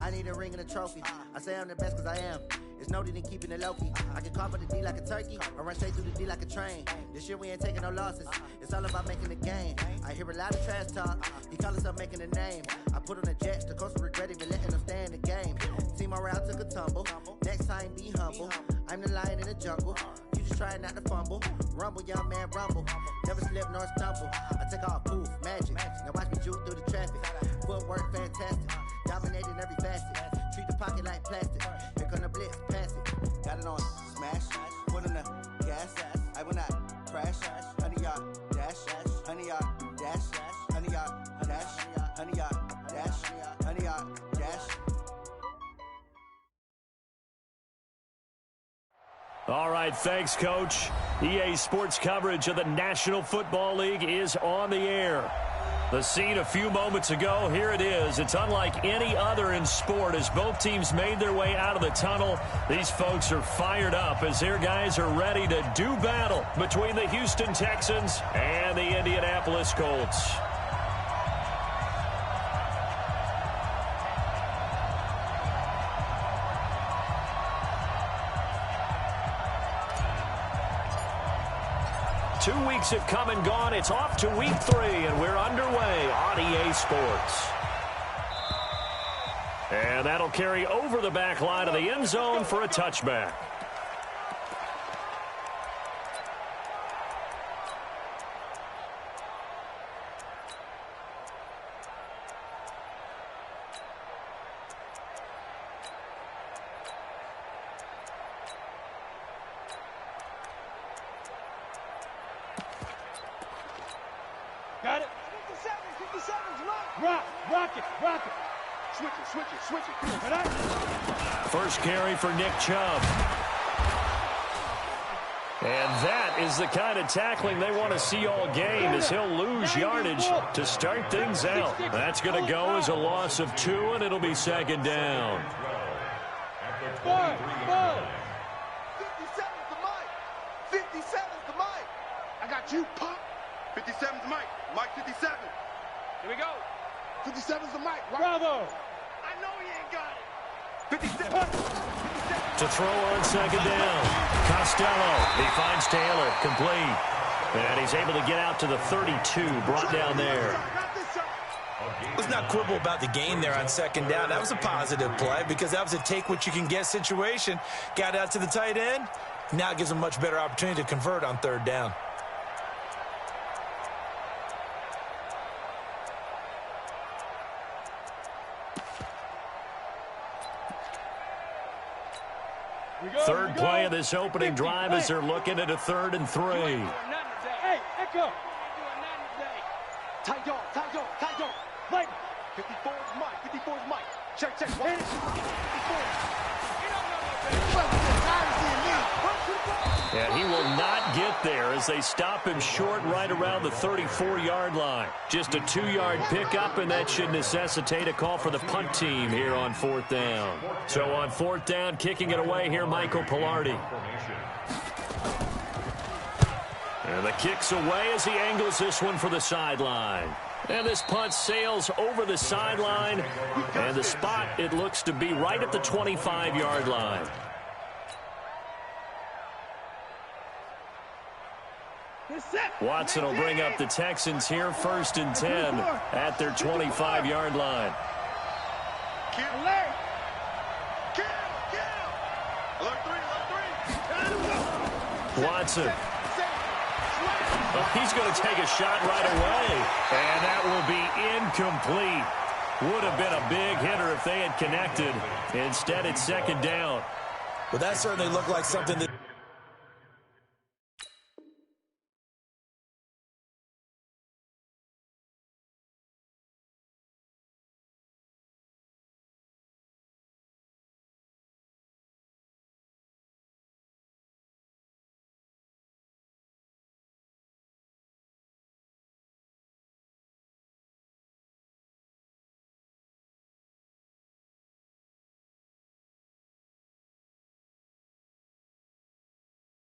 I need a ring and a trophy. I say I'm the best because I am. It's no need in keeping it low-key. I can carve up the D like a turkey or run straight through the D like a train. This year we ain't taking no losses. It's all about making the game. I hear a lot of trash talk. He call himself making a name. I put on the Jets. The coach will regret even letting them stay in the game. Team around took a tumble. Next time be humble. I'm the lion in the jungle. You just try not to fumble. Rumble, young man, rumble. Never slip nor stumble. I take off, poof, magic. Now watch me juke through the traffic. Footwork fantastic. Dominating every facet. Treat the pocket like plastic. Here come the blitz, pass it. Got it on smash. Put on the gas. I will not crash. 100 yard dash. 100 yard dash. 100 yard dash. 100 yard dash. 100 yard dash. All right, thanks, Coach. EA Sports coverage of the National Football League is on the air. The scene a few moments ago, here it is. It's unlike any other in sport as both teams made their way out of the tunnel. These folks are fired up as their guys are ready to do battle between the Houston Texans and the Indianapolis Colts. Two weeks have come and gone. It's off to week 3, and we're underway on EA Sports. And that'll carry over the back line of the end zone for a touchback. Got it. 57's right. Rock it. Switch it. First carry for Nick Chubb. And that is the kind of tackling they want to see all game as he'll lose yardage to start things out. That's going to go as a loss of 2, and it'll be second down. 57's the mic. 57's the mic. I got you, Pop. 57's the mic. Mike 57. Here we go. 57's the mic. Bravo. I know he ain't got it. 57. To throw on second down. Costello. He finds Taylor. Complete. And he's able to get out to the 32. Brought down there. Let's not quibble about the gain there on second down. That was a positive play because that was a take-what-you-can-get situation. Got out to the tight end. Now it gives him a much better opportunity to convert on third down. Third play of this opening drive as they're looking at a 3rd and 3. Hey, Echo. Tight dog. Like 54's Mike. 54's Mike. Check. 54. And he will not get there as they stop him short right around the 34-yard line. Just a 2-yard pickup, and that should necessitate a call for the punt team here on 4th down. So on 4th down, kicking it away here, Michael Pilardi. And the kick's away as he angles this one for the sideline. And this punt sails over the sideline, and the spot, it looks to be right at the 25-yard line. Watson will bring up the Texans here, 1st and 10 at their 25-yard line. Watson. He's going to take a shot right away, and that will be incomplete. Would have been a big hitter if they had connected. Instead, it's second down. Well, that certainly looked like something that...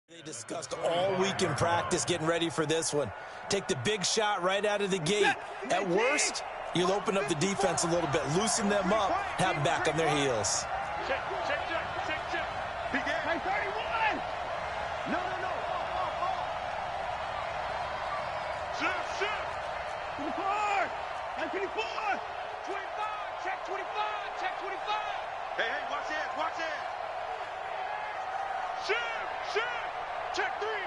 They discussed all week in practice getting ready for this one. Take the big shot right out of the gate. At worst, You'll open up the defense a little bit, loosen them up, have them back on their heels. Check. Hey, 31! No. Shift. 24! Hey, 24! 25! Check 25! Check 25! Hey, watch it! Shift! Check three!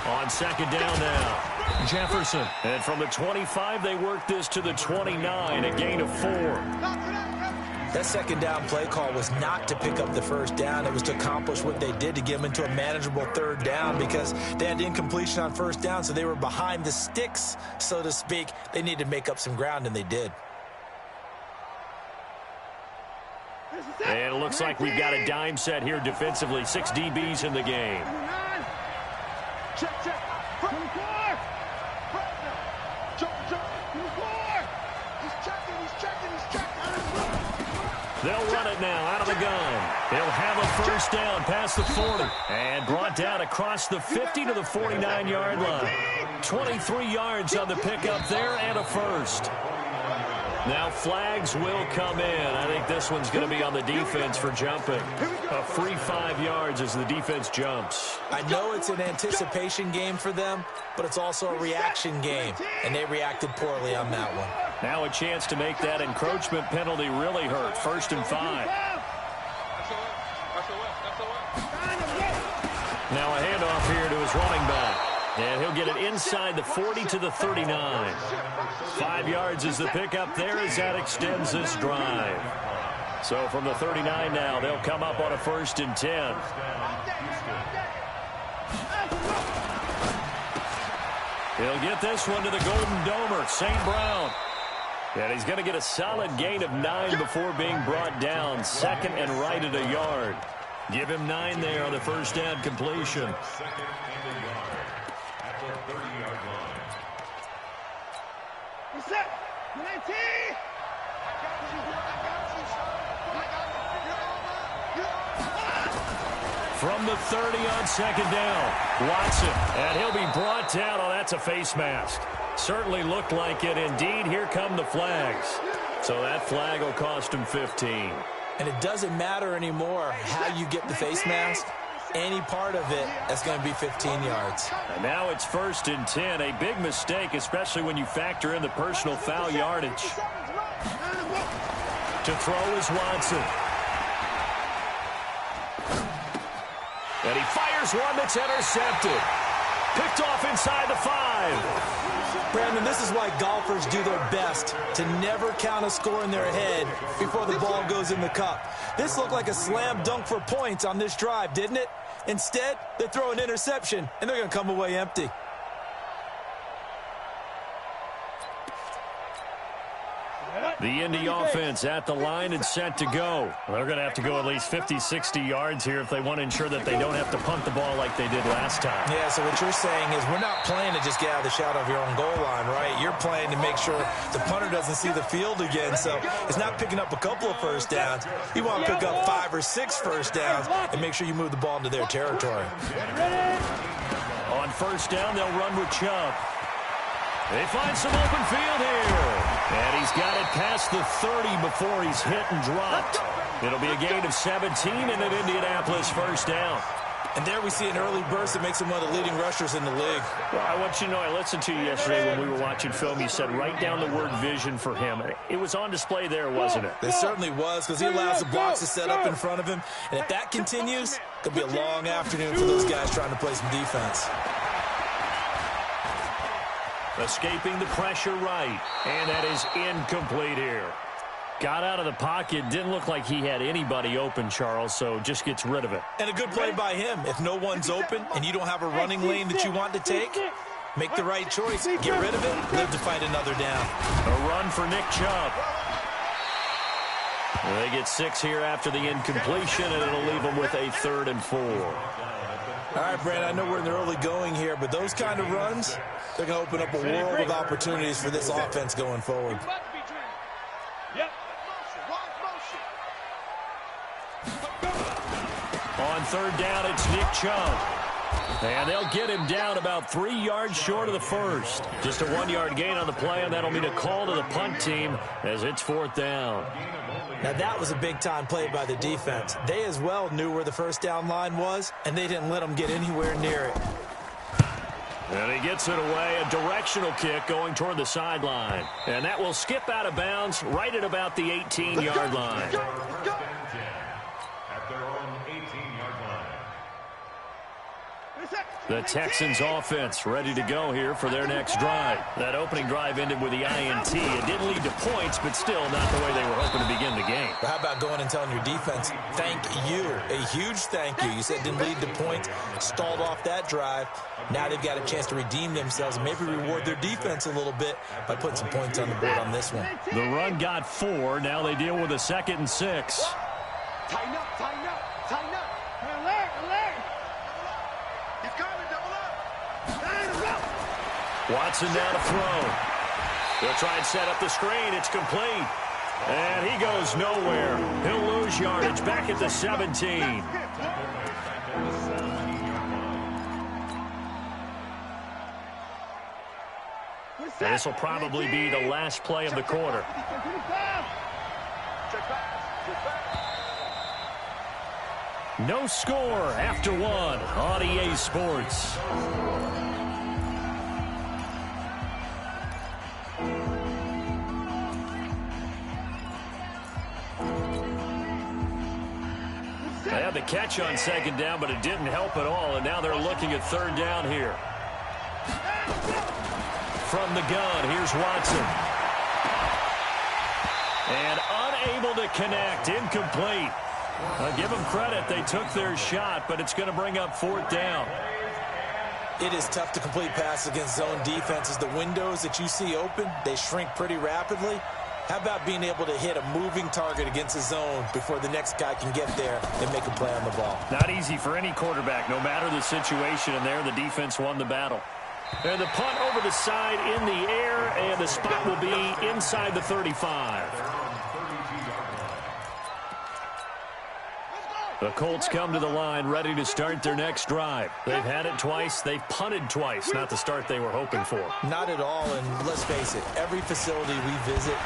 On second down now, Jefferson. And from the 25, they work this to the 29, a gain of 4. That second down play call was not to pick up the first down. It was to accomplish what they did, to get them into a manageable third down, because they had incompletion on first down, so they were behind the sticks, so to speak. They needed to make up some ground, and they did. And it looks like we've got a dime set here defensively. 6 DBs in the game. Check. 24! He's checking. They'll run it now out of the gun. They'll have a first down past the 40. And brought down across the 50 to the 49-yard line. 23 yards on the pickup there and a first. Now flags will come in. I think this one's going to be on the defense for jumping. A free 5 yards as the defense jumps. I know it's an anticipation game for them, but it's also a reaction game, and they reacted poorly on that one. Now a chance to make that encroachment penalty really hurt. 1st and 5. Now a handoff here to his running back. And he'll get it inside the 40 to the 39. 5 yards is the pickup there as that extends this drive. So from the 39 now, they'll come up on a 1st and 10. He'll get this one to the Golden Domer, St. Brown. And he's going to get a solid gain of 9 before being brought down. 2nd and right at a yard. Give him 9 there on the first down completion. From the 30 on 2nd down, Watson, and he'll be brought down. Oh, that's a face mask. Certainly looked like it. Indeed, here come the flags. So that flag will cost him 15. And it doesn't matter anymore how you get the face mask. Any part of it, that's going to be 15 yards. And now it's 1st and 10. A big mistake, especially when you factor in the personal foul yardage. To throw is Watson. And he fires one that's intercepted. Picked off inside the 5. Brandon, this is why golfers do their best to never count a score in their head before the ball goes in the cup. This looked like a slam dunk for points on this drive, didn't it? Instead, they throw an interception, and they're going to come away empty. The Indy offense at the line and set to go. They're going to have to go at least 50, 60 yards here if they want to ensure that they don't have to punt the ball like they did last time. Yeah, so what you're saying is we're not playing to just get out of the shadow of your own goal line, right? You're playing to make sure the punter doesn't see the field again. So it's not picking up a couple of first downs. You want to pick up 5 or 6 first downs and make sure you move the ball into their territory. On first down, they'll run with Chubb. They find some open field here. And he's got it past the 30 before he's hit and dropped. It'll be a gain of 17 and an Indianapolis first down. And there we see an early burst that makes him one of the leading rushers in the league. Well, I want you to know, I listened to you yesterday when we were watching film. You said write down the word vision for him. It was on display there, wasn't it? It certainly was, because he allows the blocks to set up in front of him. And if that continues, it'll be a long afternoon for those guys trying to play some defense. Escaping the pressure right, and that is incomplete here. Got out of the pocket, didn't look like he had anybody open, Charles, so just gets rid of it. And a good play by him. If no one's open and you don't have a running lane that you want to take, make the right choice. Get rid of it, live to find another down. A run for Nick Chubb. They get 6 here after the incompletion, and it'll leave them with a 3rd and 4. All right, Brandon, I know we're in the early going here, but those kind of runs, they're going to open up a world of opportunities for this offense going forward. On 3rd down, it's Nick Chubb. And they'll get him down about 3 yards short of the first. Just a 1-yard gain on the play, and that'll mean a call to the punt team as it's 4th down. Now, that was a big-time play by the defense. They as well knew where the first down line was, and they didn't let them get anywhere near it. And he gets it away, a directional kick going toward the sideline. And that will skip out of bounds right at about the 18-yard line. The Texans offense ready to go here for their next drive. That opening drive ended with the INT. It didn't lead to points, but still not the way they were hoping to begin the game. But how about going and telling your defense, thank you, a huge thank you. You said it didn't lead to points, stalled off that drive. Now they've got a chance to redeem themselves and maybe reward their defense a little bit by putting some points on the board on this one. The run got 4. Now they deal with a 2nd and 6. Tighten up, tighten up, tighten up. Alert, alert. He's coming, double up. Watson now to throw. They'll try and set up the screen. It's complete. And he goes nowhere. He'll lose yardage back at the 17. And this will probably be the last play of the quarter. No score after 1 on EA Sports. They had the catch on 2nd down, but it didn't help at all, and now they're looking at 3rd down here. From the gun, here's Watson. And unable to connect, incomplete. I'll give them credit, they took their shot, but it's going to bring up 4th down. It is tough to complete passes against zone defenses. The windows that you see open, they shrink pretty rapidly. How about being able to hit a moving target against a zone before the next guy can get there and make a play on the ball? Not easy for any quarterback, no matter the situation, and there the defense won the battle. And the punt over the side in the air, and the spot will be inside the 35. The Colts come to the line ready to start their next drive. They've had it twice. They've punted twice. Not the start they were hoping for. Not at all, and let's face it, every facility we visit,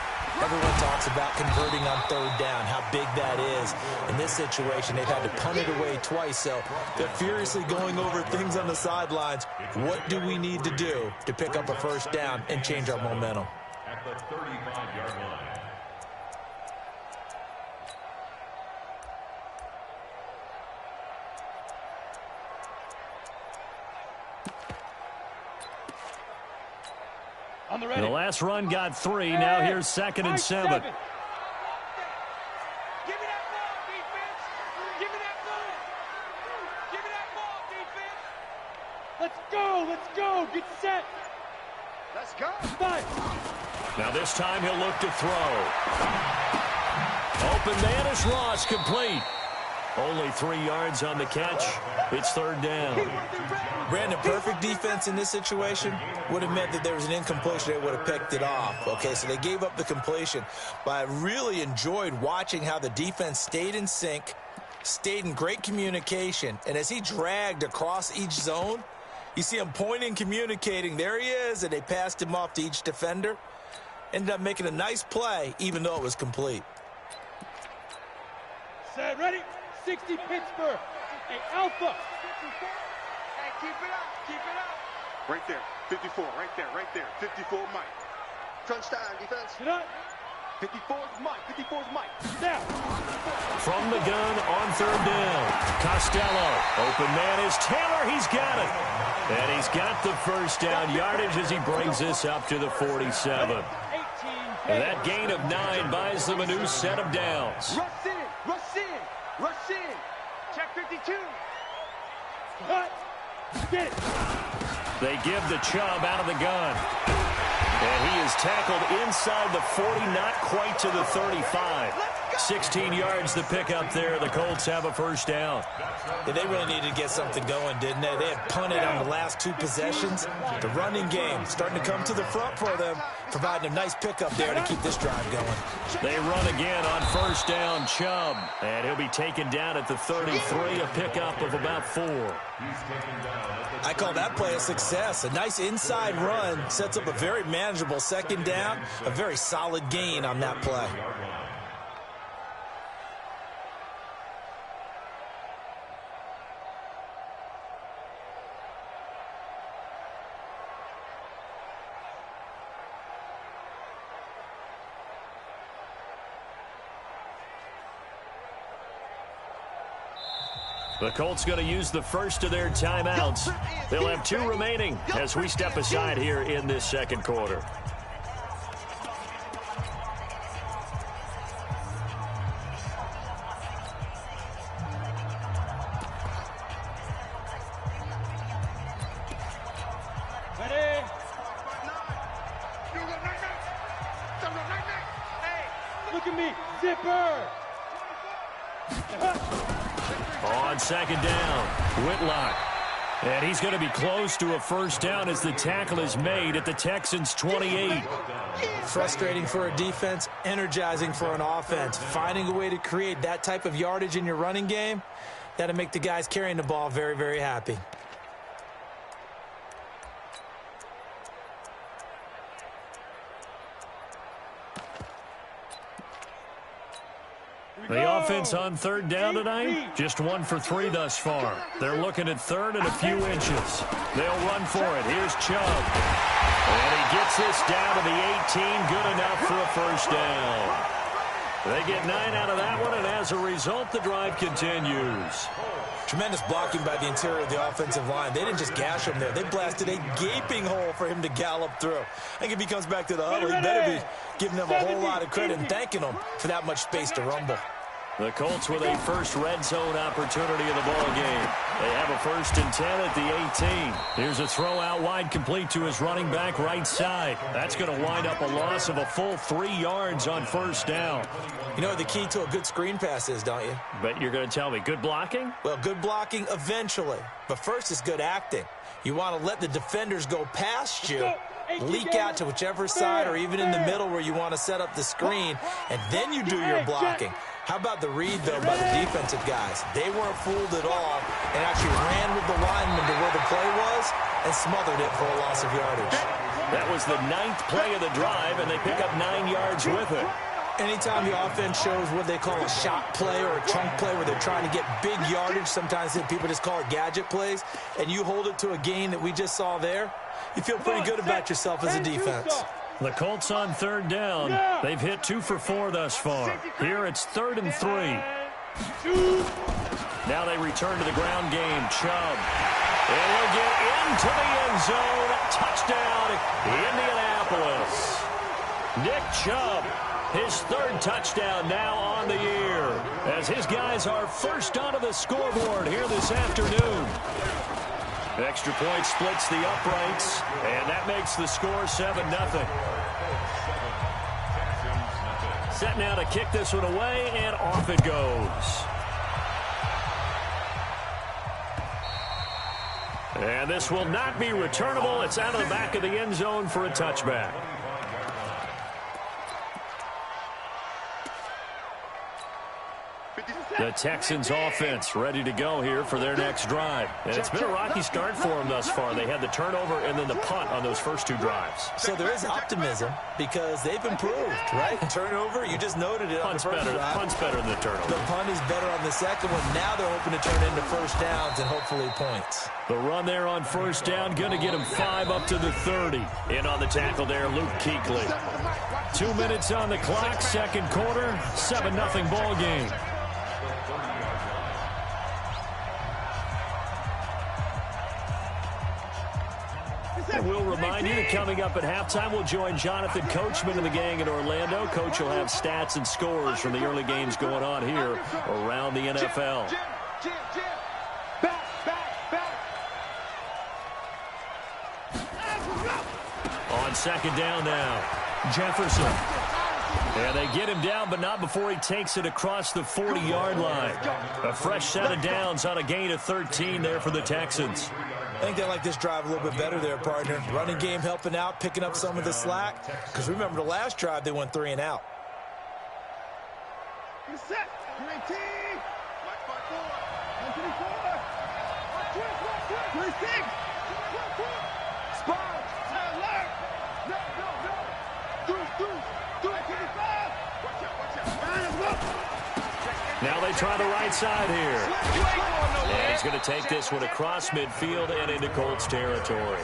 everyone talks about converting on 3rd down, how big that is. In this situation, they've had to punt it away twice, so they're furiously going over things on the sidelines. What do we need to do to pick up a 1st down and change our momentum? At the 35-yard line. The last run got 3. Now here's 2nd and 7. Give me that ball, defense. Give me that ball. Give me that ball, defense. Let's go. Let's go. Get set. Let's go. Nice. Now this time he'll look to throw. Open man is Ross, complete. Only 3 yards on the catch. It's 3rd down. Brandon, perfect defense in this situation would have meant that there was an incompletion. They would have picked it off. Okay, so they gave up the completion. But I really enjoyed watching how the defense stayed in sync, stayed in great communication. And as he dragged across each zone, you see him pointing, communicating. There he is, and they passed him off to each defender. Ended up making a nice play, even though it was complete. Set, ready? 60 Pittsburgh. Hey, Alpha. Hey, keep it up. Keep it up. Right there. 54. Right there. Right there. 54 Mike. Crunch time, defense. Get up. 54's Mike. 54's Mike. Down. From the gun on 3rd down. Costello. Open man is Taylor. He's got it. And he's got the 1st down yardage as he brings this up to the 47. 18. And that gain of 9 buys them a new set of downs. Rush in. Rush in. Rush in. Check 52. Cut. Get it. They give the Chubb out of the gun. And he is tackled inside the 40, not quite to the 35. 16 yards to pick up there. The Colts have a first down. Yeah, they really needed to get something going, didn't they? They had punted on the last 2 possessions. The running game starting to come to the front for them, providing a nice pickup there to keep this drive going. They run again on first down, Chubb. And he'll be taken down at the 33, a pickup of about 4. I call that play a success. A nice inside run sets up a very manageable second down, a very solid gain on that play. The Colts going to use the first of their timeouts. They'll have 2 remaining as we step aside here in this second quarter. Look at me, zipper! On second down, Whitlock. And he's going to be close to a first down as the tackle is made at the Texans' 28. Frustrating for a defense, energizing for an offense. Finding a way to create that type of yardage in your running game, that'll make the guys carrying the ball very, very happy. The offense on third down tonight, just 1 for 3 thus far. They're looking at third and a few inches. They'll run for it. Here's Chubb. And he gets this down to the 18. Good enough for a first down. They get 9 out of that one, and as a result, the drive continues. Tremendous blocking by the interior of the offensive line. They didn't just gash him there. They blasted a gaping hole for him to gallop through. I think if he comes back to the huddle, he better be giving them a whole lot of credit and thanking them for that much space to rumble. The Colts with a first red zone opportunity in the ball game. They have a 1st and 10 at the 18. Here's a throw out wide complete to his running back right side. That's going to wind up a loss of a full 3 yards on first down. You know what the key to a good screen pass is, don't you? But you're going to tell me good blocking? Well, good blocking eventually. But first is good acting. You want to let the defenders go past you, leak out to whichever side or even in the middle where you want to set up the screen, and then you do your blocking. How about the read, though, by the defensive guys? They weren't fooled at all and actually ran with the lineman to where the play was and smothered it for a loss of yardage. That was the 9th play of the drive, and they pick up 9 yards with it. Anytime the offense shows what they call a shot play or a chunk play where they're trying to get big yardage, sometimes people just call it gadget plays, and you hold it to a gain that we just saw there, you feel pretty good about yourself as a defense. The Colts on third down. They've hit 2 for 4 thus far. Here it's 3rd and 3. Now they return to the ground game. Chubb. And he'll get into the end zone. Touchdown, Indianapolis. Nick Chubb, his 3rd touchdown now on the year, as his guys are first onto the scoreboard here this afternoon. Extra point splits the uprights, and that makes the score 7-0. Set now to kick this one away, and off it goes. And this will not be returnable. It's out of the back of the end zone for a touchback. The Texans offense ready to go here for their next drive. And it's been a rocky start for them thus far. They had the turnover and then the punt on those first 2 drives. So there is optimism because they've improved, right? Turnover, you just noted it on the first drive. Punt's better than the turnover. The punt is better on the second one. Now they're hoping to turn it into first downs and hopefully points. The run there on first down, going to get him 5 up to the 30. In on the tackle there, Luke Kuechly. 2 minutes on the clock, second quarter, 7-0 ball game. And we'll remind you that coming up at halftime, we'll join Jonathan Coachman and the gang in Orlando. Coach will have stats and scores from the early games going on here around the NFL. On second down now, Jefferson. And they get him down, but not before he takes it across the 40-yard line. A fresh set of downs on a gain of 13 there for the Texans. I think they like this drive a little bit better there, partner. Running game helping out, picking up some of the slack. Because remember, the last drive, they went 3 and out. Set. 19. 26. Spot. Alert. No. Do it. 25. Watch out. Now they try the right side here. And he's going to take this one across midfield and into Colts territory.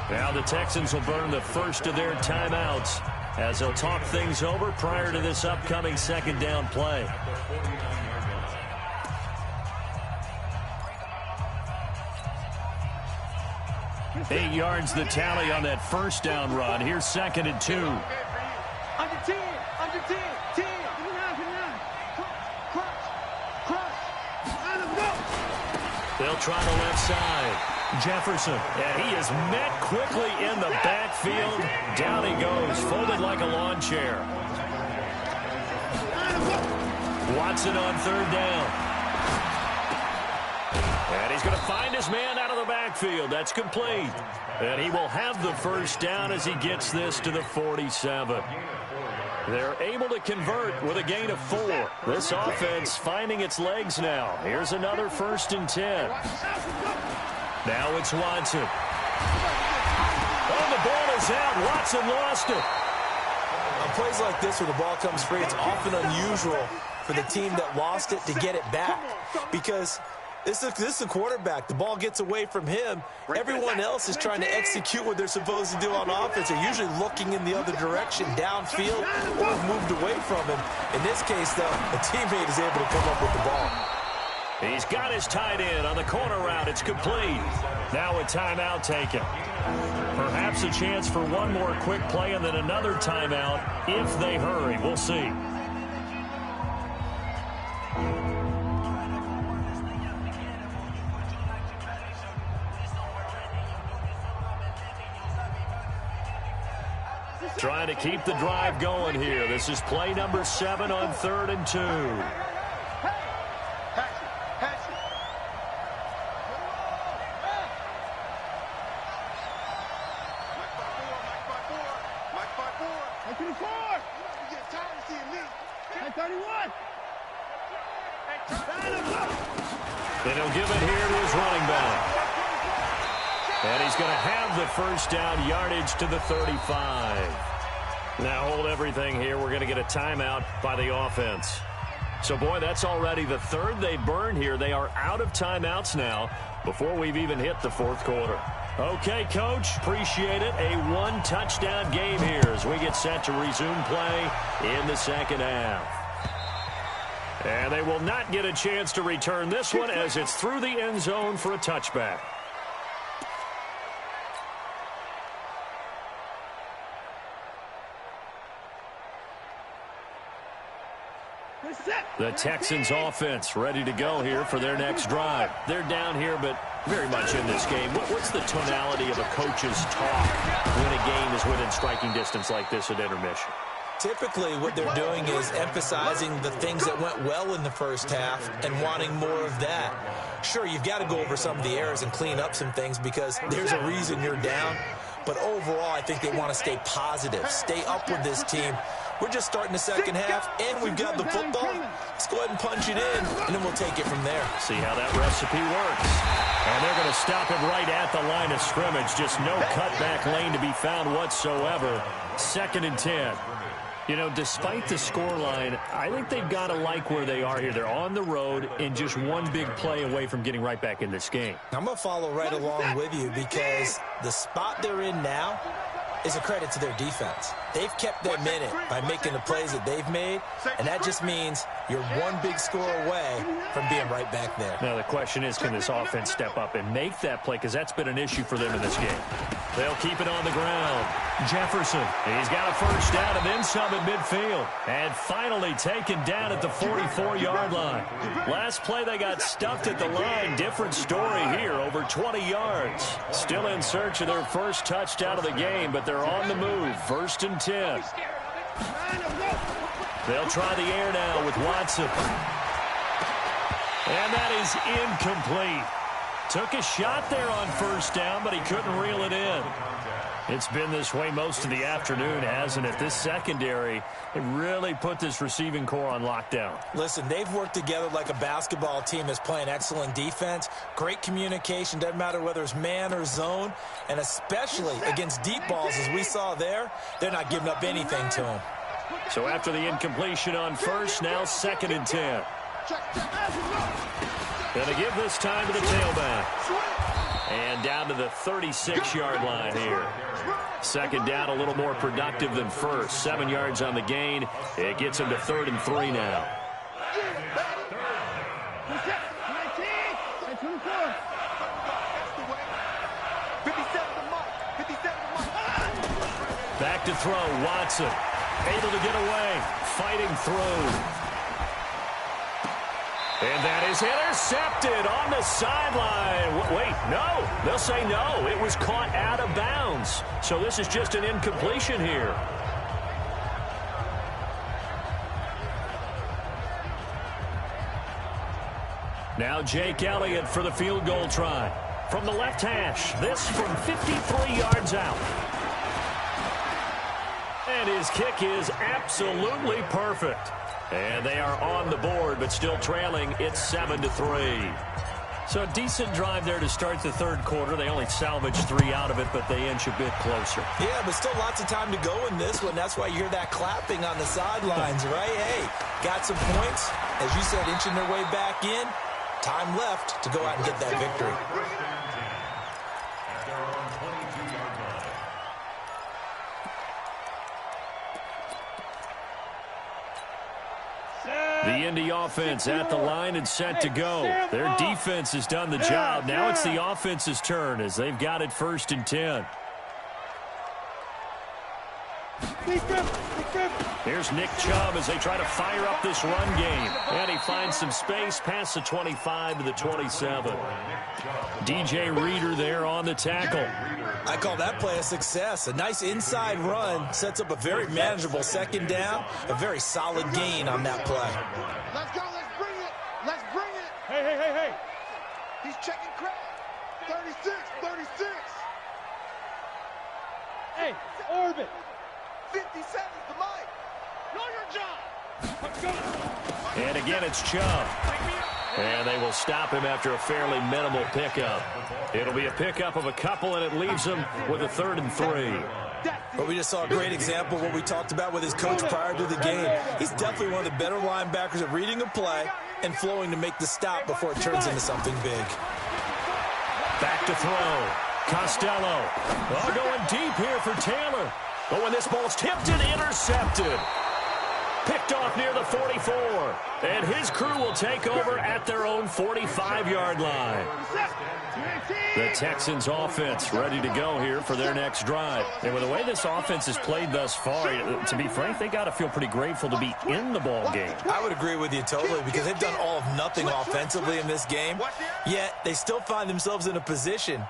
Now the Texans will burn the first of their timeouts as they'll talk things over prior to this upcoming second down play. 8 yards the tally on that first down run. Here's 2nd and 2. Under 10. 10. They'll try the left side. Jefferson, and he is met quickly in the backfield. Down he goes, folded like a lawn chair. Watson on 3rd down. And he's going to find his man out of the backfield. That's complete. And he will have the first down as he gets this to the 47. They're able to convert with a gain of 4. This offense finding its legs now. Here's another 1st and 10. Now it's Watson. Oh, the ball is out. Watson lost it. On plays like this where the ball comes free, it's often unusual for the team that lost it to get it back. Because this is a quarterback. The ball gets away from him. Everyone else is trying to execute what they're supposed to do on offense. They're usually looking in the other direction, downfield, or moved away from him. In this case, though, a teammate is able to come up with the ball. He's got his tight end on the corner route. It's complete. Now a timeout taken. Perhaps a chance for one more quick play and then another timeout if they hurry. We'll see. Trying to keep the drive going here. This is play number 7 on 3rd and 2. And he'll give it here to his running back. And he's going to have the first down, yardage to the 35. Now hold everything here. We're going to get a timeout by the offense. So, boy, that's already the 3rd they burned here. They are out of timeouts now before we've even hit the 4th quarter. Okay, Coach, appreciate it. A 1-touchdown game here as we get set to resume play in the 2nd half. And they will not get a chance to return this one as it's through the end zone for a touchback. The Texans offense ready to go here for their next drive. They're down here, but very much in this game. What's the tonality of a coach's talk when a game is within striking distance like this at intermission? Typically, what they're doing is emphasizing the things that went well in the first half and wanting more of that. Sure, you've got to go over some of the errors and clean up some things because there's a reason you're down. But overall, I think they want to stay positive, stay up with this team. We're just starting the second half, and we've got the football. Let's go ahead and punch it in, and then we'll take it from there. See how that recipe works. And they're going to stop him right at the line of scrimmage. Just no cutback lane to be found whatsoever. 2nd and 10. You know, despite the scoreline, I think they've got to like where they are here. They're on the road and just one big play away from getting right back in this game. I'm going to follow right along with you because the spot they're in now is a credit to their defense. They've kept them in it by making the plays that they've made, and that just means you're one big score away from being right back there. Now the question is, can this offense step up and make that play? Because that's been an issue for them in this game. They'll keep it on the ground. Jefferson, he's got a first down and then some at midfield. And finally taken down at the 44-yard line. Last play they got stuffed at the line. Different story here, over 20 yards. Still in search of their first touchdown of the game, but they're on the move. 1st and 10. They'll try the air now with Watson. And that is incomplete. Took a shot there on first down, but he couldn't reel it in. It's been this way most of the afternoon, hasn't it? This secondary, it really put this receiving core on lockdown. Listen, they've worked together like a basketball team that's playing excellent defense. Great communication, doesn't matter whether it's man or zone. And especially against deep balls, as we saw there, they're not giving up anything to them. So after the incompletion on first, now 2nd and 10. Going to give this time to the tailback. And down to the 36-yard line here. 2nd down, a little more productive than first. 7 yards on the gain. It gets him to 3rd and 3 now. Back to throw, Watson. Able to get away, fighting through. And that is intercepted on the sideline. Wait, no. They'll say no. It was caught out of bounds. So this is just an incompletion here. Now Jake Elliott for the field goal try. From the left hash, this from 53 yards out. And his kick is absolutely perfect. And they are on the board, but still trailing. It's 7-3. So a decent drive there to start the third quarter. They only salvaged 3 out of it, but they inch a bit closer. Yeah, but still lots of time to go in this one. That's why you hear that clapping on the sidelines, right? Hey, got some points. As you said, inching their way back in. Time left to go out and get that victory. The Indy offense at the line and set to go. Their defense has done the job. Now it's the offense's turn as they've got it 1st and 10. Here's Nick Chubb as they try to fire up this run game. And he finds some space past the 25 to the 27. DJ Reader there on the tackle. I call that play a success. A nice inside run sets up a very manageable 2nd down. A very solid gain on that play. Let's go. Let's bring it. Let's bring it. Hey. He's checking crowd. 36. Hey, orbit. 57's the mic. Know your job. And again, it's Chubb. And they will stop him after a fairly minimal pickup. It'll be a pickup of a couple, and it leaves him with a 3rd and 3. But we just saw a great example of what we talked about with his coach prior to the game. He's definitely one of the better linebackers at reading a play and flowing to make the stop before it turns into something big. Back to throw. Costello. Oh, going deep here for Taylor. But when this ball's tipped and intercepted. Picked off near the 44. And his crew will take over at their own 45-yard line. The Texans offense ready to go here for their next drive. And with the way this offense has played thus far, to be frank, they got to feel pretty grateful to be in the ball game. I would agree with you totally because they've done all of nothing offensively in this game, yet they still find themselves in a position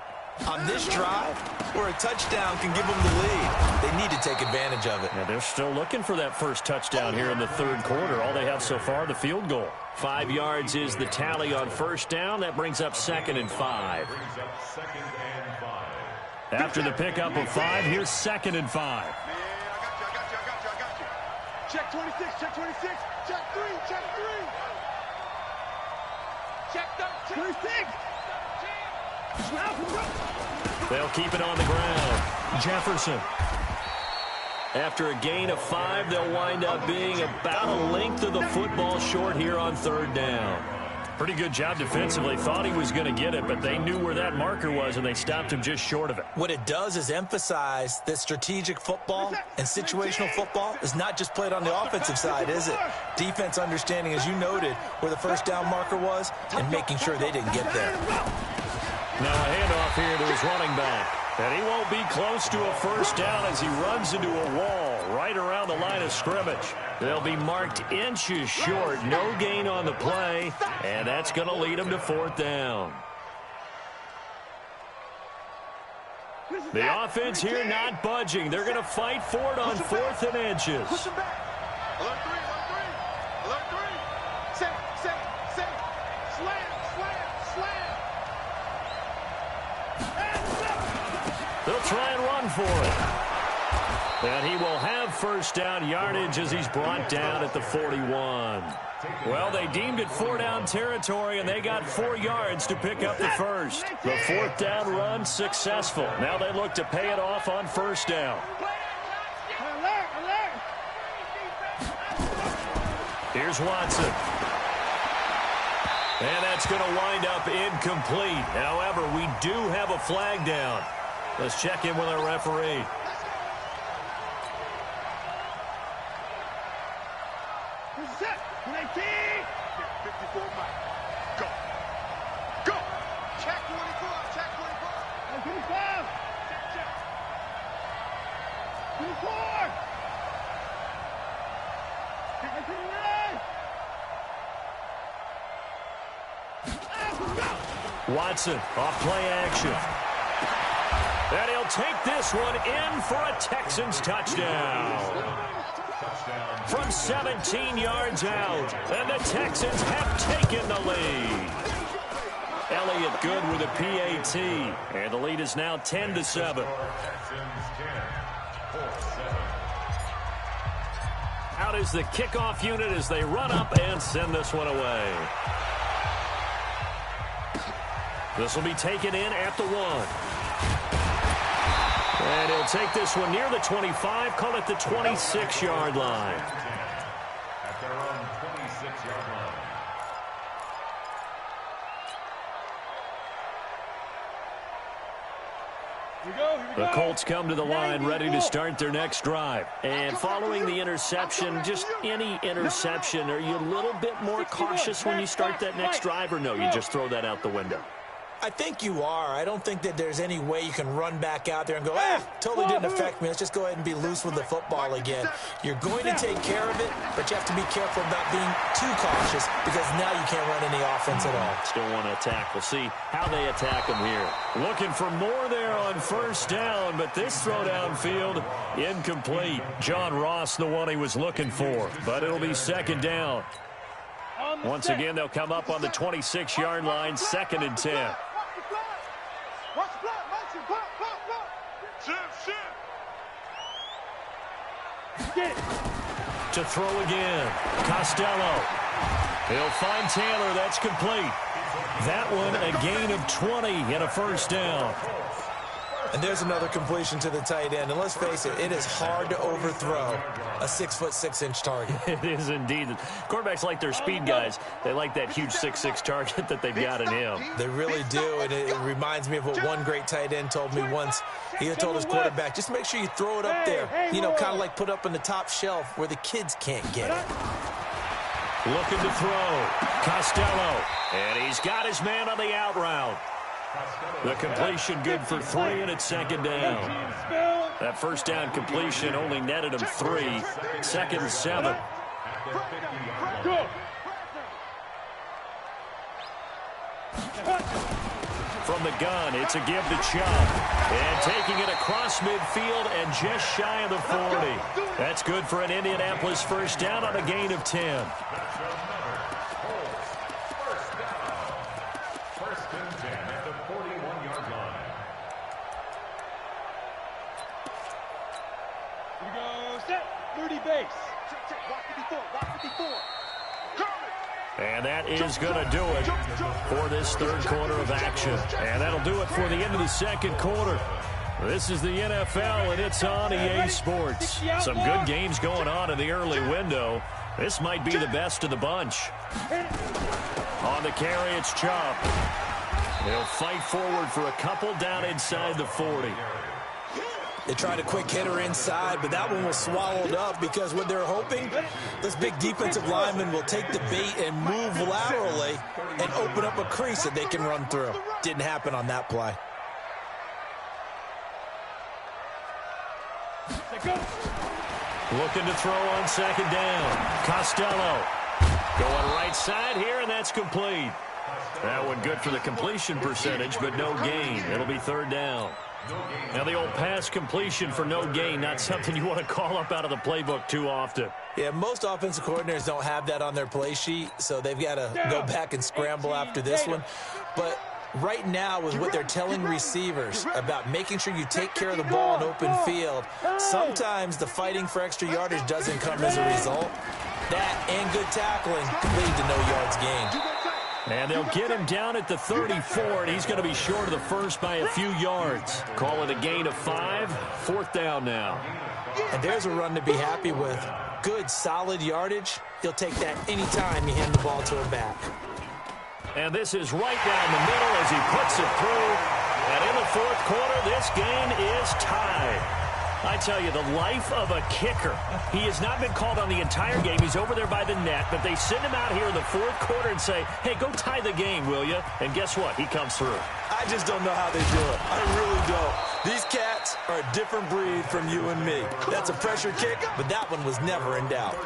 on this drive where a touchdown can give them the lead. They need to take advantage of it. Yeah, they're still looking for that first touchdown here in the third quarter. All they have so far, the field goal. 5 yards is the tally on first down. That brings up 2nd and 5. After the pickup of 5, here's 2nd and 5. I got you. Check 26, check 26, check 3, check 3. Check 26. They'll keep it on the ground. Jefferson. After a gain of 5, they'll wind up being about a length of the football short here on 3rd down. Pretty good job defensively. Thought he was going to get it, but they knew where that marker was, and they stopped him just short of it. What it does is emphasize that strategic football and situational football is not just played on the offensive side, is it? Defense understanding, as you noted, where the first down marker was and making sure they didn't get there. Now a handoff here to his running back. And he won't be close to a first down as he runs into a wall right around the line of scrimmage. They'll be marked inches short. No gain on the play, and that's going to lead him to 4th down. The offense here not budging. They're going to fight for it on 4th and inches. Push him back. Alert 3, alert 3, alert 3. Safe. Slam. They'll try and run for it. And he will have first down yardage as he's brought down at the 41. Well, they deemed it 4-down territory, and they got 4 yards to pick up the first. The 4th down run successful. Now they look to pay it off on first down. Here's Watson. And that's going to wind up incomplete. However, we do have a flag down. Let's check in with our referee. Set. 19. 54 Mike. Go. Check 24. Check 24. 25. Check. 24. 29. Watson off play action. And he'll take this one in for a Texans touchdown. From 17 yards out, and the Texans have taken the lead. Elliott good with a PAT, and the lead is now 10-7. Out is the kickoff unit as they run up and send this one away. This will be taken in at the 1. And he'll take this one near the 25, call it the 26-yard line. At their own 26-yard line. The Colts come to the line ready to start their next drive. And following the interception, just any interception, are you a little bit more cautious when you start that next drive, or no, you just throw that out the window? I think you are. I don't think that there's any way you can run back out there and go, totally didn't affect me. Let's just go ahead and be loose with the football again. You're going to take care of it, but you have to be careful about being too cautious because now you can't run any offense at all. Still want to attack. We'll see how they attack them here. Looking for more there on first down, but this throw downfield incomplete. John Ross, the one he was looking for, but it'll be 2nd down. Once again, they'll come up on the 26-yard line, 2nd and 10. To throw again, Costello. He'll find Taylor. That's complete. That one a gain of 20 and a first down. And there's another completion to the tight end. And let's face it, it is hard to overthrow a 6'6" target. It is indeed. Quarterbacks like their speed guys. They like that huge 6'6" target that they've got in him. They really do, and it reminds me of what one great tight end told me once. He had told his quarterback, just make sure you throw it up there. You know, kind of like put up on the top shelf where the kids can't get it. Looking to throw. Costello. And he's got his man on the out route. The completion good for 3, and it's 2nd down. That first down completion only netted him 3. 2nd and 7. From the gun, it's a give to Chubb. And taking it across midfield and just shy of the 40. That's good for an Indianapolis first down on a gain of 10. And that is going to do it for this 3rd quarter of action. And that'll do it for the end of the 2nd quarter. This is the NFL, and it's on EA Sports. Some good games going on in the early window. This might be the best of the bunch. On the carry, it's Chubb. They'll fight forward for a couple down inside the 40. They tried a quick hitter inside, but that one was swallowed up because what they're hoping, this big defensive lineman will take the bait and move laterally and open up a crease that they can run through. Didn't happen on that play. Looking to throw on 2nd down. Costello going right side here, and that's complete. That one good for the completion percentage, but no gain. It'll be 3rd down. Now the old pass completion for no gain, not something you want to call up out of the playbook too often. Yeah, most offensive coordinators don't have that on their play sheet, so they've got to go back and scramble after this one. But right now, with what they're telling receivers about making sure you take care of the ball in open field, sometimes the fighting for extra yardage doesn't come as a result. That and good tackling could lead to no yards gained. And they'll get him down at the 34, and he's going to be short of the first by a few yards. Call it a gain of 5, 4th down now. And there's a run to be happy with. Good, solid yardage. He'll take that anytime you hand the ball to him back. And this is right down the middle as he puts it through. And in the 4th quarter, this game is tied. I tell you, the life of a kicker. He has not been called on the entire game. He's over there by the net, but they send him out here in the 4th quarter and say, hey, go tie the game, will you? And guess what? He comes through. I just don't know how they do it. I really don't. These cats are a different breed from you and me. That's a pressure kick, but that one was never in doubt.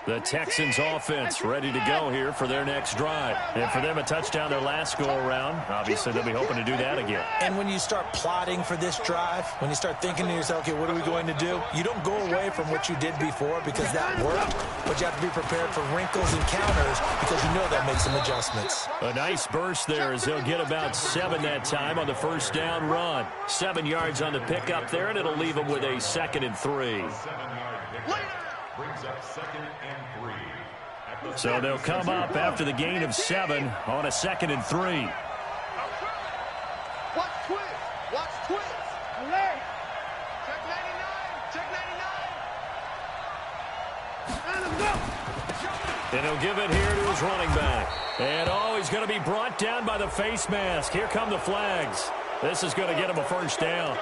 The Texans offense ready to go here for their next drive. And for them, a touchdown their last go-around. Obviously, they'll be hoping to do that again. And when you start plotting for this drive, when you start thinking to yourself, okay, what are we going to do? You don't go away from what you did before because that worked, but you have to be prepared for wrinkles and counters because you know they'll make some adjustments. A nice burst there as they'll get about 7 that time on the first down run. 7 yards on the pickup there, and it'll leave them with a 2nd and 3. Brings up 2nd and 3. So they'll come up after the gain of 7 on a 2nd and 3. Watch twist. Watch twist. Alert. Check 99. Check 99. And he'll give it here to his running back. And, oh, he's going to be brought down by the face mask. Here come the flags. This is going to get him a first down.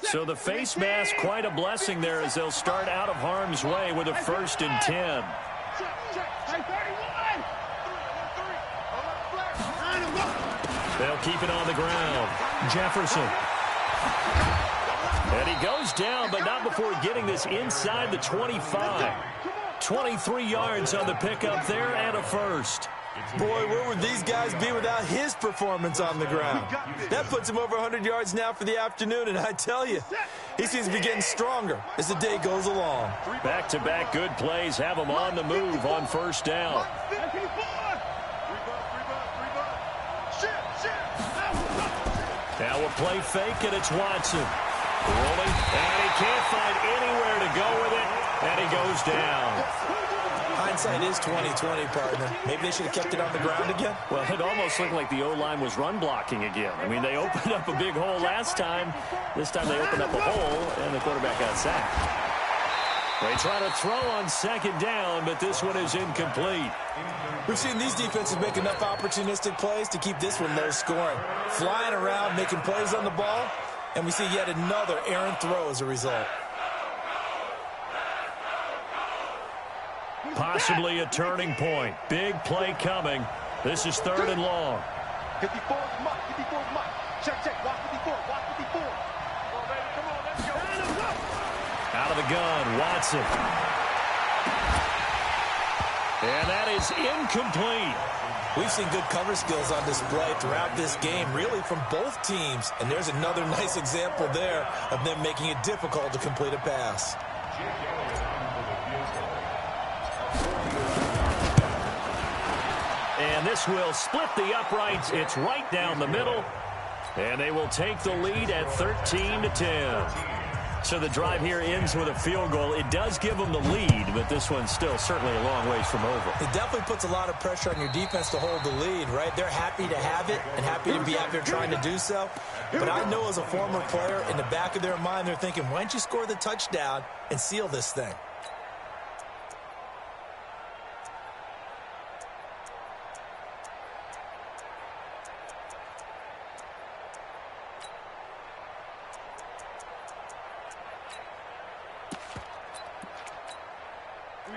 So the face mask, quite a blessing there as they'll start out of harm's way with a 1st and 10. They'll keep it on the ground. Jefferson. And he goes down, but not before getting this inside the 25. 23 yards on the pickup there and a 1st. Boy, where would these guys be without his performance on the ground? That puts him over 100 yards now for the afternoon, and I tell you, he seems to be getting stronger as the day goes along. Back-to-back good plays have him on the move on 1st down. Now we'll play fake, and it's Watson. Rolling, and he can't find anywhere to go with it, and he goes down. Hindsight is 20/20, partner. Maybe they should have kept it on the ground again. Well, it almost looked like the O-line was run blocking again. I mean, they opened up a big hole last time. This time they opened up a hole, and the quarterback got sacked. They try to throw on 2nd down, but this one is incomplete. We've seen these defenses make enough opportunistic plays to keep this one low scoring. Flying around, making plays on the ball, and we see yet another errant throw as a result. Possibly a turning point. Big play coming. This is 3rd and long. 54 is Mike. 54 is Mike. Check, check. Watch 54. Watch 54. Come on, baby. Come on. Let's go. Out of the gun, Watson. And that is incomplete. We've seen good cover skills on display throughout this game, really from both teams. And there's another nice example there of them making it difficult to complete a pass. And this will split the uprights. It's right down the middle. And they will take the lead at 13-10. So the drive here ends with a field goal. It does give them the lead, but this one's still certainly a long ways from over. It definitely puts a lot of pressure on your defense to hold the lead, right? They're happy to have it and happy to be out there trying to do so. But I know as a former player, in the back of their mind, they're thinking, why don't you score the touchdown and seal this thing?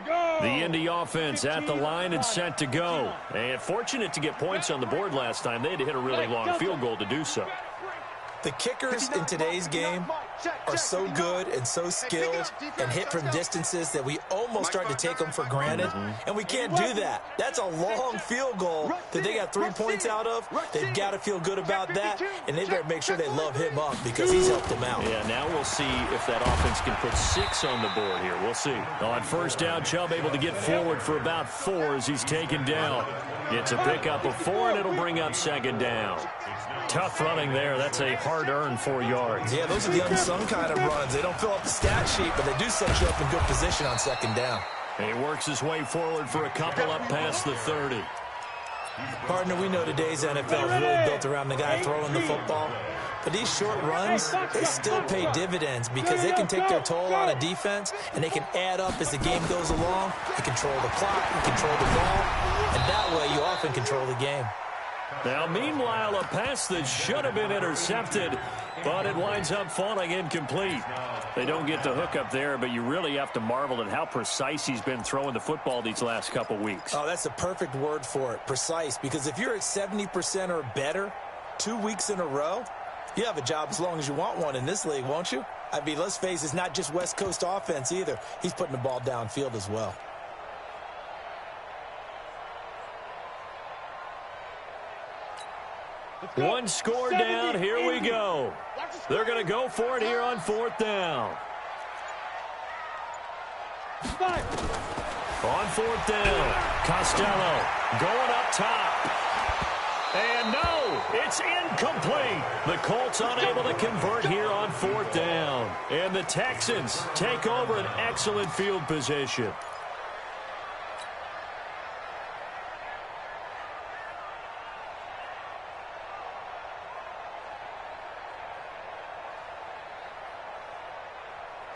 Go! The Indy offense at the line and set to go. And fortunate to get points on the board last time. They had to hit a really long field goal to do so. The kickers in today's game are so good and so skilled and hit from distances that we almost start to take them for granted, and we can't do that. That's a long field goal that they got 3 points out of. They've got to feel good about that, and they better make sure they love him up because he's helped them out. Yeah, now we'll see if that offense can put 6 on the board here. We'll see. On first down, Chubb able to get forward for about 4 as he's taken down. It's a pickup of 4, and it'll bring up second down. Tough running there. That's a hard-earned 4 yards. Yeah, those are the unsung kind of runs. They don't fill up the stat sheet, but they do set you up in good position on second down. And he works his way forward for a couple up past the 30. Partner, we know today's NFL is really built around the guy throwing the football. But these short runs, they still pay dividends because they can take their toll on a defense, and they can add up as the game goes along. You control the clock, you control the ball, and that way you often control the game. Now, meanwhile, a pass that should have been intercepted, but it winds up falling incomplete. They don't get the hook up there, but you really have to marvel at how precise he's been throwing the football these last couple weeks. Oh, that's the perfect word for it, precise, because if you're at 70% or better 2 weeks in a row, you have a job as long as you want one in this league, won't you? I mean, let's face it, it's not just West Coast offense either. He's putting the ball downfield as well. One score down, here we go. They're going to go for it here on fourth down. On fourth down, Costello going up top. And no, it's incomplete. The Colts unable to convert here on fourth down. And the Texans take over an excellent field position.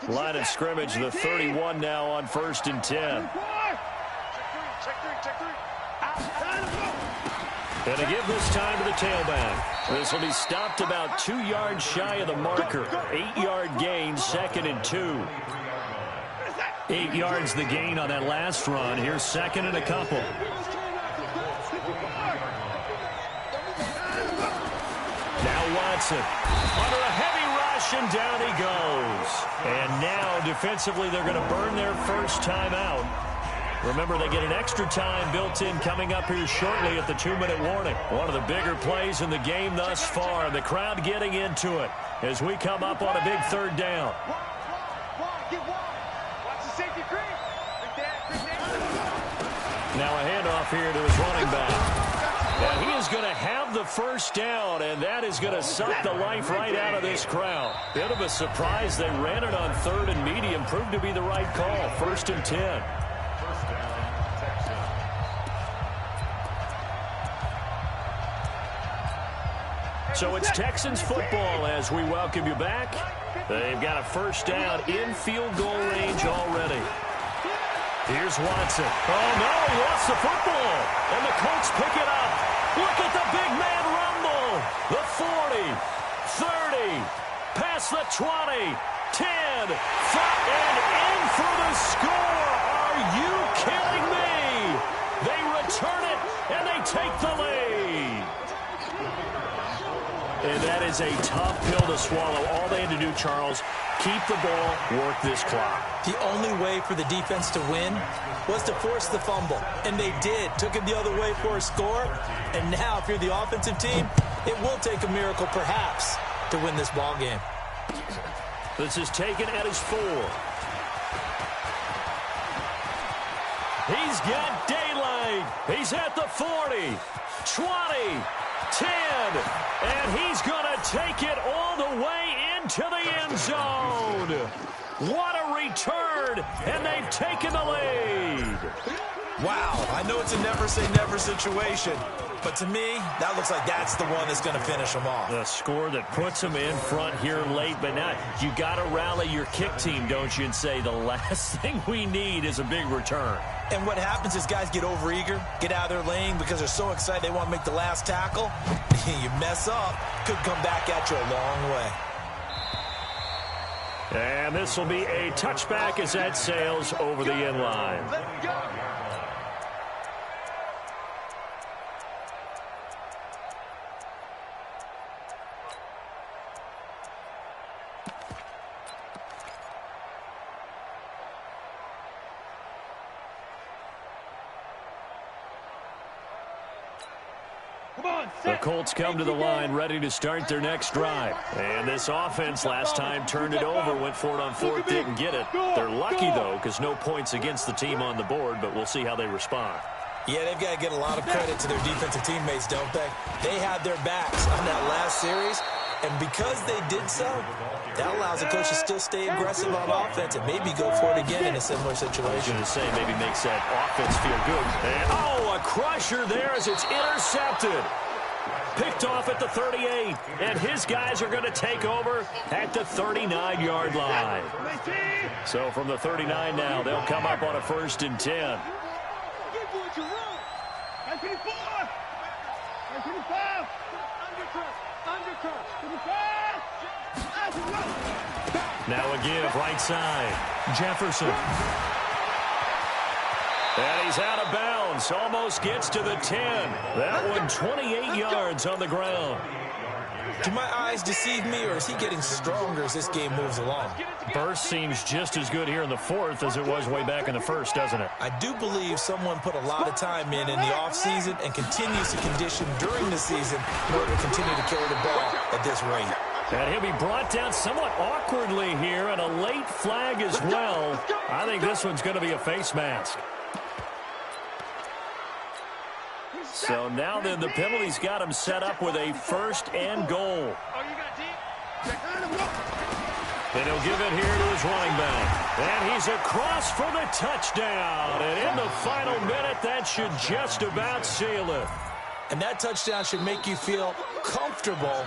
Line of scrimmage, the 31 now on 1st and 10. And to give this time to the tailback. This will be stopped about 2 yards shy of the marker. 8-yard gain, 2nd and 2. 8 yards the gain on that last run. Here's 2nd and a couple. Now Watson under a heavy rush, and down he goes. And now defensively they're going to burn their first timeout. Remember, they get an extra time built in coming up here shortly at the 2-minute warning. One of the bigger plays in the game thus far, and the crowd getting into it as we come up on a big 3rd down. Now a handoff here to his running back. And he is going to have the first down, and that is going to suck the life right out of this crowd. Bit of a surprise. They ran it on 3rd and medium. Proved to be the right call. 1st and 10. So it's Texans football as we welcome you back. They've got a first down in field goal range already. Here's Watson. Oh, no, he lost the football. And the Colts pick it up. Look at the big man rumble. The 40, 30, past the 20, 10, 5, and in for the score. Are you kidding me? They return it, and they take the lead. And that is a tough pill to swallow. All they had to do, Charles, keep the ball, work this clock. The only way for the defense to win was to force the fumble. And they did. Took it the other way for a score. And now, if you're the offensive team, it will take a miracle, perhaps, to win this ball game. This is taken at his 4. He's got daylight. He's at the 40, 20, 10, and he's going to take it all the way into the end zone. What a return, and they've taken the lead. Wow, I know it's a never-say-never situation, but to me, that looks like that's the one that's going to finish them off. The score that puts them in front here late, but now you got to rally your kick team, don't you, and say the last thing we need is a big return. And what happens is guys get overeager, get out of their lane because they're so excited they want to make the last tackle. You mess up, could come back at you a long way. And this will be a touchback as that sails over the end line. Let's go. The Colts come to the line ready to start their next drive. And this offense last time turned it over, went for it on fourth, didn't get it. They're lucky, though, because no points against the team on the board, but we'll see how they respond. Yeah, they've got to get a lot of credit to their defensive teammates, don't they? They had their backs on that last series, and because they did so, that allows the coach to still stay aggressive on offense and maybe go for it again in a similar situation. I was going to say, maybe makes that offense feel good. And, a crusher there as it's intercepted. Picked off at the 38, and his guys are going to take over at the 39-yard line. So from the 39 now, they'll come up on a 1st and 10. Now a give, right side. Jefferson. And he's out of bounds. Almost gets to the 10. That one 28 yards on the ground. Do my eyes deceive me, or is he getting stronger as this game moves along? Burst seems just as good here in the 4th as it was way back in the 1st, doesn't it? I do believe someone put a lot of time in the offseason and continues to condition during the season in order to continue to carry the ball at this rate. And he'll be brought down somewhat awkwardly here, and a late flag as well. I think this one's going to be a face mask. So now then, the penalty's got him set up with a 1st and goal. And he'll give it here to his running back. And he's across for the touchdown. And in the final minute, that should just about seal it. And that touchdown should make you feel comfortable.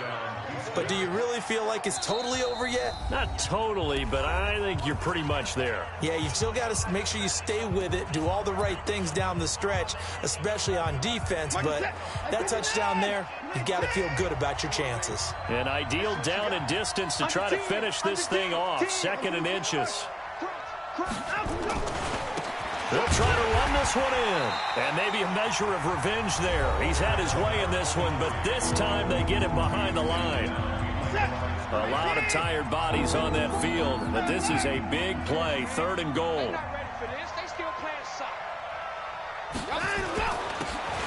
But do you really feel like it's totally over yet? Not totally, but I think you're pretty much there. Yeah, you've still got to make sure you stay with it, do all the right things down the stretch, especially on defense. But that touchdown there, you've got to feel good about your chances. An ideal down and distance to try to finish this thing off. 2nd and inches. They'll try to run this one in. And maybe a measure of revenge there. He's had his way in this one, but this time they get him behind the line. A lot of tired bodies on that field, but this is a big play. 3rd and goal.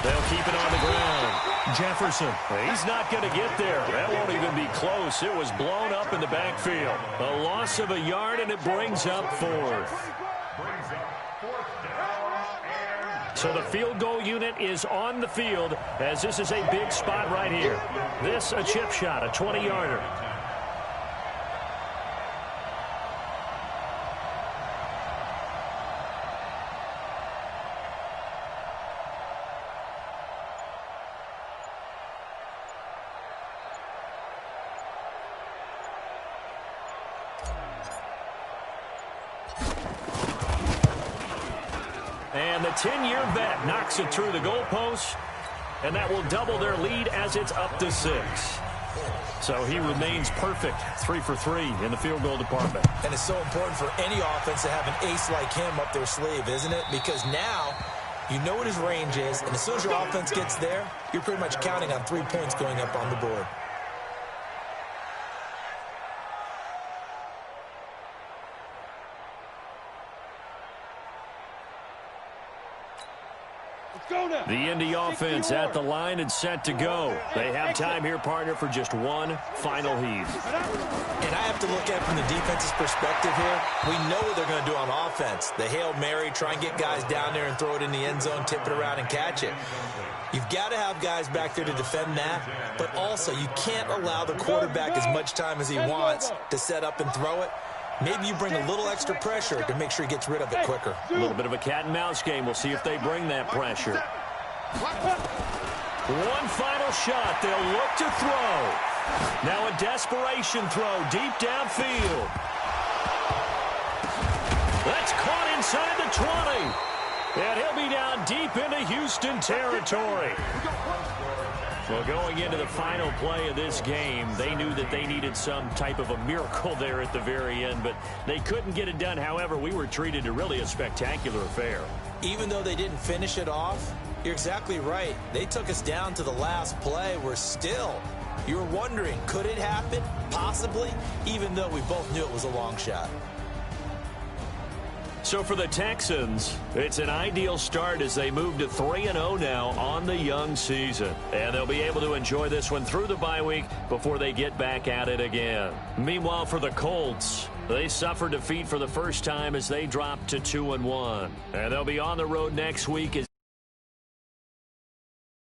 They'll keep it on the ground. Jefferson, he's not going to get there. That won't even be close. It was blown up in the backfield. A loss of a yard, and it brings up 4th. So the field goal unit is on the field as this is a big spot right here. This a chip shot, a 20-yarder. And the 10-year vet knocks it through the goalpost, and that will double their lead as it's up to 6. So he remains perfect, 3 for 3 in the field goal department. And it's so important for any offense to have an ace like him up their sleeve, isn't it? Because now you know what his range is, and as soon as your offense gets there, you're pretty much counting on 3 points going up on the board. The Indy offense at the line and set to go. They have time here, partner, for just one final heave. And I have to look at it from the defense's perspective here. We know what they're going to do on offense. The Hail Mary, try and get guys down there and throw it in the end zone, tip it around and catch it. You've got to have guys back there to defend that, but also you can't allow the quarterback as much time as he wants to set up and throw it. Maybe you bring a little extra pressure to make sure he gets rid of it quicker. A little bit of a cat and mouse game. We'll see if they bring that pressure. One final shot. They'll look to throw. Now a desperation throw deep downfield. That's caught inside the 20. And he'll be down deep into Houston territory. Well, going into the final play of this game, they knew that they needed some type of a miracle there at the very end, but they couldn't get it done. However, we were treated to really a spectacular affair. Even though they didn't finish it off, you're exactly right. They took us down to the last play. We're still, you're wondering, could it happen? Possibly, even though we both knew it was a long shot. So for the Texans, it's an ideal start as they move to 3-0 now on the young season. And they'll be able to enjoy this one through the bye week before they get back at it again. Meanwhile, for the Colts, they suffered defeat for the first time as they dropped to 2-1. And they'll be on the road next week as